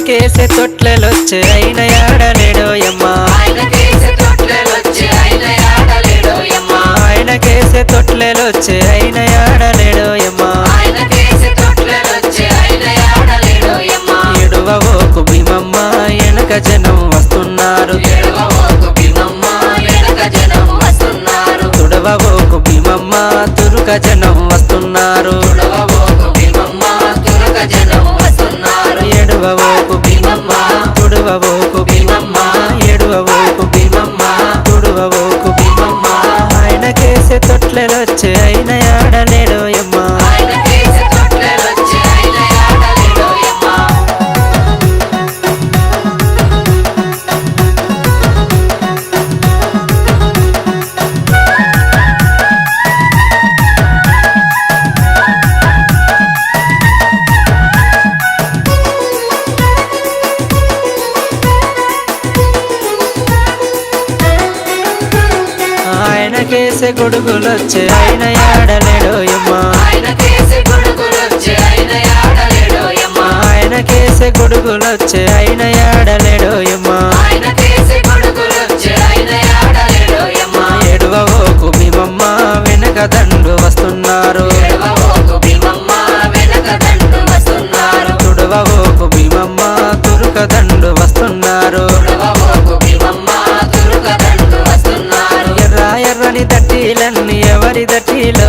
ఆయనకేసే తొట్లెలొచ్చే అయిన యాడలేడోయమ్మ ఆయనకేసే తొట్లెలొచ్చే అయిన యాడలేడోయమ్మ ఆయనకేసే తొట్లెలొచ్చే అయిన యాడలేడోయమ్మ ఆయనకేసే తొట్లెలొచ్చే అయిన యాడలేడోయమ్మ ఎడువవోకు భీమమ్మ వెనక జనం వస్తున్నారు ఎడవబోకు భీమమ్మ వెనక జనం వస్తున్నారు తుడవవోకు భీమమ్మ తురుక జనం వస్తున్నారు తుడవబోకు భీమమ్మ తురక జనం వస్తున్నారు ఎడువవోకు భీమమ్మ తుడవవోకు భీమమ్మ ఎడువవోకు భీమమ్మ తుడవవోకు భీమమ్మ ఆయనకేసే తొట్లెలొచ్చే అయిన యాడలేడోయమ్మ ఆయనకేసే తొట్లెలొచ్చే అయిన యాడలేడోయమ్మ ఆయనకేసే గొడుగులొచ్చే అయిన యాడలేడోయమ్మ ఆయనకేసే గొడుగులొచ్చే అయిన యాడలేడోయమ్మ ఆయనకేసే గొడుగులొచ్చే అయిన యాడలేడోయమ్మ ఆయనకేసే గొడుగులొచ్చే అయిన యాడలేడోయమ్మ ఎడువవోకు భీమమ్మ వెనక దండు వస్తున్నారు ఎడవబోకు భీమమ్మ వెనక దండు వస్తున్నారు తుడవవోకు భీమమ్మ తురుక దండు వస్తున్నారు తుడవబోకు భీమమ్మ తురుక దండు వస్తున్నారు ఎర్ర ఎర్రని దట్టీలన్నీ ఎవరి దట్టిలో